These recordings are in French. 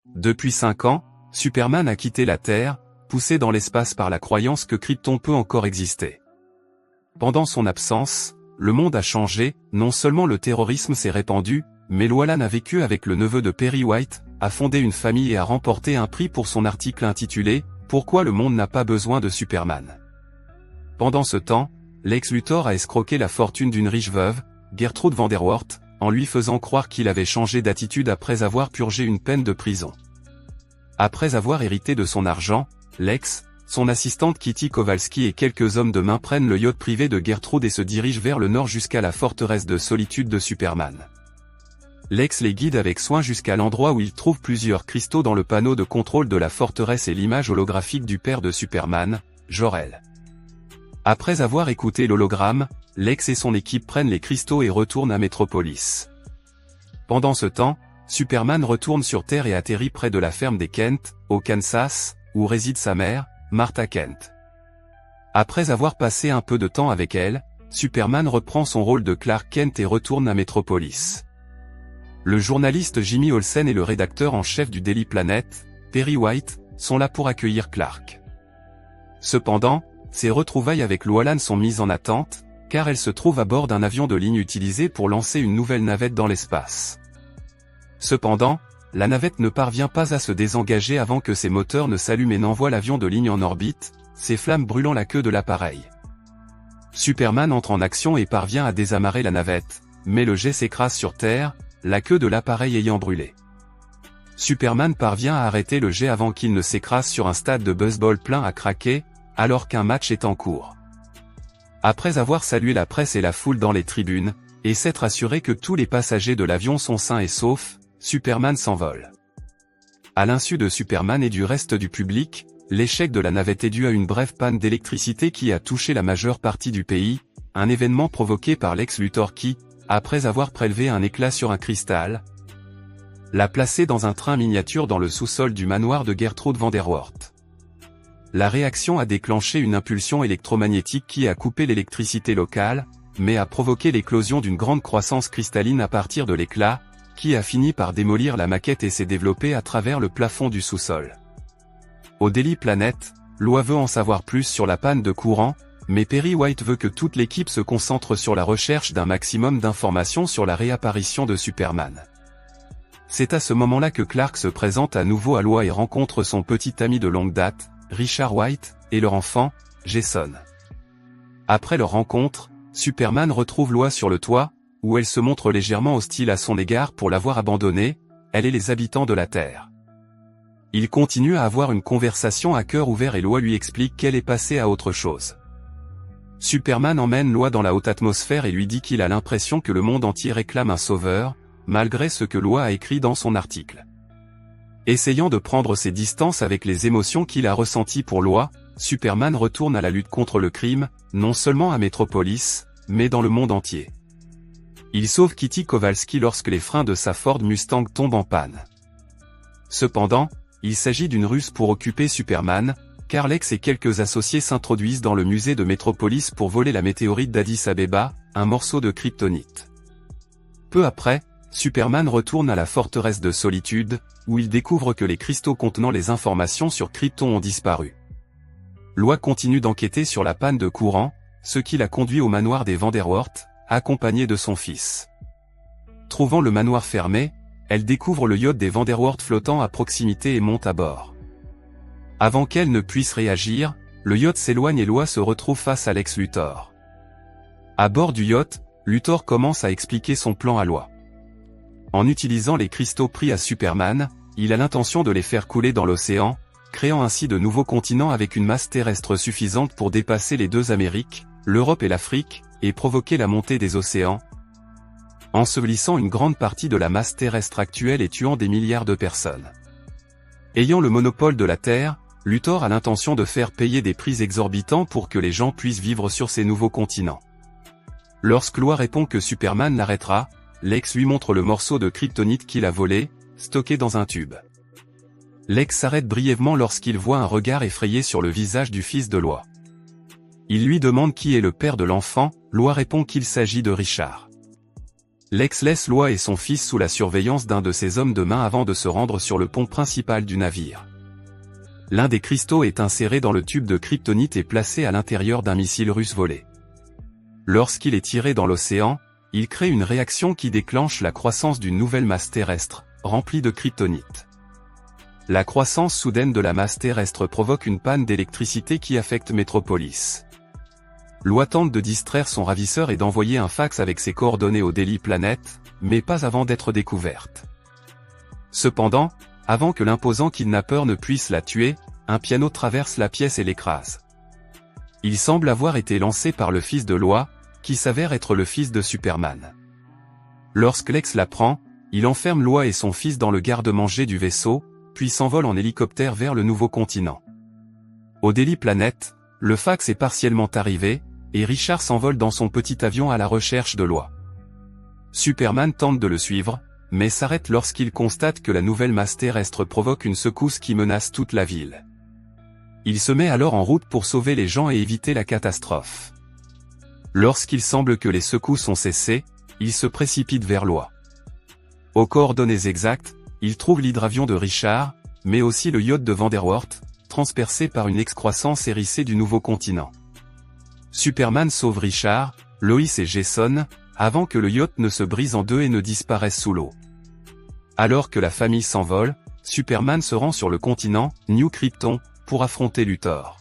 Depuis 5 ans, Superman a quitté la Terre, poussé dans l'espace par la croyance que Krypton peut encore exister. Pendant son absence, le monde a changé, non seulement le terrorisme s'est répandu, mais Loalan a vécu avec le neveu de Perry White, a fondé une famille et a remporté un prix pour son article intitulé « Pourquoi le monde n'a pas besoin de Superman ». Pendant ce temps, Lex Luthor a escroqué la fortune d'une riche veuve, Gertrude Vanderworth, en lui faisant croire qu'il avait changé d'attitude après avoir purgé une peine de prison. Après avoir hérité de son argent, Lex, son assistante Kitty Kowalski et quelques hommes de main prennent le yacht privé de Gertrude et se dirigent vers le nord jusqu'à la forteresse de solitude de Superman. Lex les guide avec soin jusqu'à l'endroit où il trouve plusieurs cristaux dans le panneau de contrôle de la forteresse et l'image holographique du père de Superman, Jor-El. Après avoir écouté l'hologramme, Lex et son équipe prennent les cristaux et retournent à Metropolis. Pendant ce temps, Superman retourne sur Terre et atterrit près de la ferme des Kent, au Kansas, où réside sa mère, Martha Kent. Après avoir passé un peu de temps avec elle, Superman reprend son rôle de Clark Kent et retourne à Metropolis. Le journaliste Jimmy Olsen et le rédacteur en chef du Daily Planet, Perry White, sont là pour accueillir Clark. Cependant, ses retrouvailles avec Loalan sont mises en attente, car elle se trouve à bord d'un avion de ligne utilisé pour lancer une nouvelle navette dans l'espace. Cependant, la navette ne parvient pas à se désengager avant que ses moteurs ne s'allument et n'envoient l'avion de ligne en orbite, ses flammes brûlant la queue de l'appareil. Superman entre en action et parvient à désamarrer la navette, mais le jet s'écrase sur Terre, la queue de l'appareil ayant brûlé. Superman parvient à arrêter le jet avant qu'il ne s'écrase sur un stade de baseball plein à craquer, alors qu'un match est en cours. Après avoir salué la presse et la foule dans les tribunes, et s'être assuré que tous les passagers de l'avion sont sains et saufs, Superman s'envole. À l'insu de Superman et du reste du public, l'échec de la navette est dû à une brève panne d'électricité qui a touché la majeure partie du pays, un événement provoqué par Lex Luthor qui, après avoir prélevé un éclat sur un cristal, l'a placé dans un train miniature dans le sous-sol du manoir de Gertrude Vanderworth. La réaction a déclenché une impulsion électromagnétique qui a coupé l'électricité locale, mais a provoqué l'éclosion d'une grande croissance cristalline à partir de l'éclat, qui a fini par démolir la maquette et s'est développée à travers le plafond du sous-sol. Au Daily Planet, Lois veut en savoir plus sur la panne de courant, mais Perry White veut que toute l'équipe se concentre sur la recherche d'un maximum d'informations sur la réapparition de Superman. C'est à ce moment-là que Clark se présente à nouveau à Lois et rencontre son petit ami de longue date, Richard White, et leur enfant, Jason. Après leur rencontre, Superman retrouve Lois sur le toit, où elle se montre légèrement hostile à son égard pour l'avoir abandonnée, elle et les habitants de la Terre. Ils continuent à avoir une conversation à cœur ouvert et Lois lui explique qu'elle est passée à autre chose. Superman emmène Lois dans la haute atmosphère et lui dit qu'il a l'impression que le monde entier réclame un sauveur, malgré ce que Lois a écrit dans son article. Essayant de prendre ses distances avec les émotions qu'il a ressenties pour Lois, Superman retourne à la lutte contre le crime, non seulement à Metropolis, mais dans le monde entier. Il sauve Kitty Kowalski lorsque les freins de sa Ford Mustang tombent en panne. Cependant, il s'agit d'une ruse pour occuper Superman, car Lex et quelques associés s'introduisent dans le musée de Metropolis pour voler la météorite d'Addis Abeba, un morceau de kryptonite. Peu après, Superman retourne à la forteresse de solitude, où il découvre que les cristaux contenant les informations sur Krypton ont disparu. Lois continue d'enquêter sur la panne de courant, ce qui l'a conduit au manoir des Vanderworth, accompagné de son fils. Trouvant le manoir fermé, elle découvre le yacht des Vanderworth flottant à proximité et monte à bord. Avant qu'elle ne puisse réagir, le yacht s'éloigne et Lois se retrouve face à Lex Luthor. À bord du yacht, Luthor commence à expliquer son plan à Lois. En utilisant les cristaux pris à Superman, il a l'intention de les faire couler dans l'océan, créant ainsi de nouveaux continents avec une masse terrestre suffisante pour dépasser les deux Amériques, l'Europe et l'Afrique, et provoquer la montée des océans, ensevelissant une grande partie de la masse terrestre actuelle et tuant des milliards de personnes. Ayant le monopole de la Terre, Luthor a l'intention de faire payer des prix exorbitants pour que les gens puissent vivre sur ces nouveaux continents. Lorsque Lois répond que Superman l'arrêtera, Lex lui montre le morceau de kryptonite qu'il a volé, stocké dans un tube. Lex s'arrête brièvement lorsqu'il voit un regard effrayé sur le visage du fils de Lois. Il lui demande qui est le père de l'enfant, Lois répond qu'il s'agit de Richard. Lex laisse Loi et son fils sous la surveillance d'un de ses hommes de main avant de se rendre sur le pont principal du navire. L'un des cristaux est inséré dans le tube de kryptonite et placé à l'intérieur d'un missile russe volé. Lorsqu'il est tiré dans l'océan, il crée une réaction qui déclenche la croissance d'une nouvelle masse terrestre, remplie de kryptonite. La croissance soudaine de la masse terrestre provoque une panne d'électricité qui affecte Metropolis. Loi tente de distraire son ravisseur et d'envoyer un fax avec ses coordonnées au Daily Planet, mais pas avant d'être découverte. Cependant, avant que l'imposant kidnappeur ne puisse la tuer, un piano traverse la pièce et l'écrase. Il semble avoir été lancé par le fils de Loi, qui s'avère être le fils de Superman. Lorsque Lex l'apprend, il enferme Loi et son fils dans le garde-manger du vaisseau, puis s'envole en hélicoptère vers le nouveau continent. Au Daily Planet, le fax est partiellement arrivé, et Richard s'envole dans son petit avion à la recherche de Loi. Superman tente de le suivre, mais s'arrête lorsqu'il constate que la nouvelle masse terrestre provoque une secousse qui menace toute la ville. Il se met alors en route pour sauver les gens et éviter la catastrophe. Lorsqu'il semble que les secousses ont cessé, il se précipite vers Loi. Aux coordonnées exactes, il trouve l'hydravion de Richard, mais aussi le yacht de Vanderwort, transpercé par une excroissance hérissée du nouveau continent. Superman sauve Richard, Lois et Jason, avant que le yacht ne se brise en deux et ne disparaisse sous l'eau. Alors que la famille s'envole, Superman se rend sur le continent, New Krypton, pour affronter Luthor.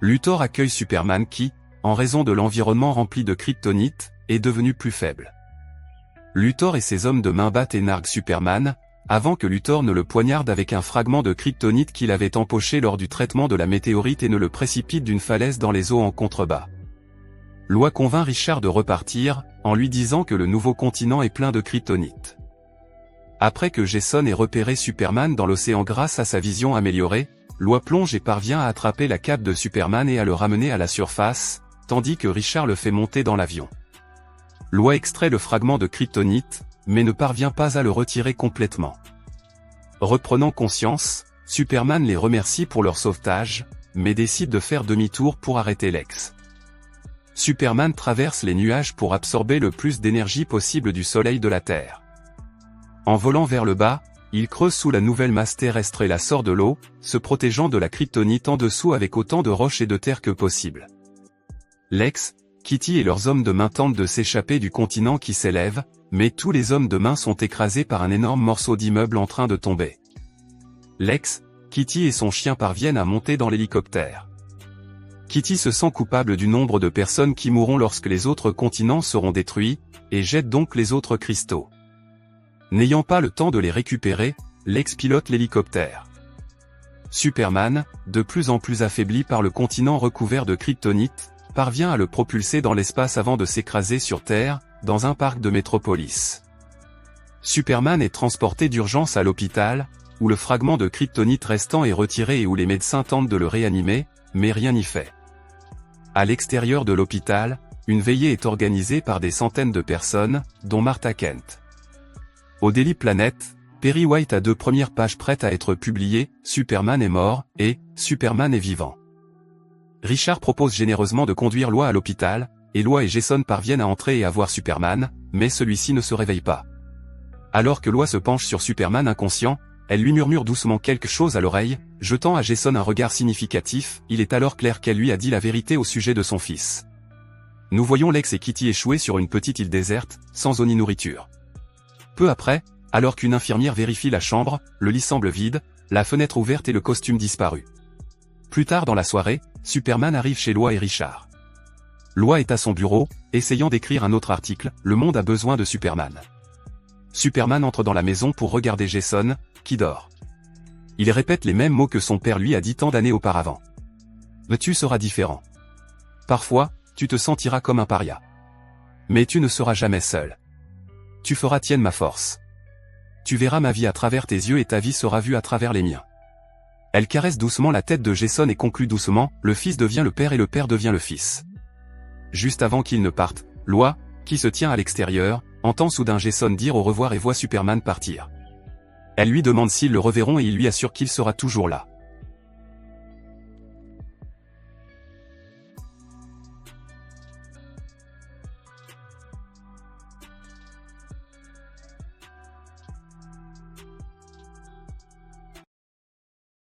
Luthor accueille Superman qui, en raison de l'environnement rempli de kryptonite, est devenu plus faible. Luthor et ses hommes de main battent et narguent Superman, avant que Luthor ne le poignarde avec un fragment de kryptonite qu'il avait empoché lors du traitement de la météorite et ne le précipite d'une falaise dans les eaux en contrebas. Loi convainc Richard de repartir, en lui disant que le nouveau continent est plein de kryptonite. Après que Jason ait repéré Superman dans l'océan grâce à sa vision améliorée, Loi plonge et parvient à attraper la cape de Superman et à le ramener à la surface, tandis que Richard le fait monter dans l'avion. Loi extrait le fragment de kryptonite, mais ne parvient pas à le retirer complètement. Reprenant conscience, Superman les remercie pour leur sauvetage, mais décide de faire demi-tour pour arrêter Lex. Superman traverse les nuages pour absorber le plus d'énergie possible du soleil de la Terre. En volant vers le bas, il creuse sous la nouvelle masse terrestre et la sort de l'eau, se protégeant de la kryptonite en dessous avec autant de roches et de terre que possible. Lex, Kitty et leurs hommes de main tentent de s'échapper du continent qui s'élève, mais tous les hommes de main sont écrasés par un énorme morceau d'immeuble en train de tomber. Lex, Kitty et son chien parviennent à monter dans l'hélicoptère. Kitty se sent coupable du nombre de personnes qui mourront lorsque les autres continents seront détruits, et jette donc les autres cristaux. N'ayant pas le temps de les récupérer, Lex pilote l'hélicoptère. Superman, de plus en plus affaibli par le continent recouvert de kryptonite, parvient à le propulser dans l'espace avant de s'écraser sur Terre, dans un parc de Metropolis. Superman est transporté d'urgence à l'hôpital, où le fragment de kryptonite restant est retiré et où les médecins tentent de le réanimer, mais rien n'y fait. À l'extérieur de l'hôpital, une veillée est organisée par des centaines de personnes, dont Martha Kent. Au Daily Planet, Perry White a 2 premières pages prêtes à être publiées, Superman est mort, et Superman est vivant. Richard propose généreusement de conduire Loi à l'hôpital, et Loi et Jason parviennent à entrer et à voir Superman, mais celui-ci ne se réveille pas. Alors que Loi se penche sur Superman inconscient, elle lui murmure doucement quelque chose à l'oreille, jetant à Jason un regard significatif. Il est alors clair qu'elle lui a dit la vérité au sujet de son fils. Nous voyons Lex et Kitty échouer sur une petite île déserte, sans eau ni nourriture. Peu après, alors qu'une infirmière vérifie la chambre, le lit semble vide, la fenêtre ouverte et le costume disparu. Plus tard dans la soirée, Superman arrive chez Loi et Richard. Loi est à son bureau, essayant d'écrire un autre article, Le monde a besoin de Superman. Superman entre dans la maison pour regarder Jason, qui dort. Il répète les mêmes mots que son père lui a dit tant d'années auparavant. Mais tu seras différent. Parfois, tu te sentiras comme un paria. Mais tu ne seras jamais seul. Tu feras tienne ma force. Tu verras ma vie à travers tes yeux et ta vie sera vue à travers les miens. Elle caresse doucement la tête de Jason et conclut doucement, le fils devient le père et le père devient le fils. Juste avant qu'il ne parte, Loi, qui se tient à l'extérieur, entend soudain Jason dire au revoir et voit Superman partir. Elle lui demande s'ils le reverront et il lui assure qu'il sera toujours là.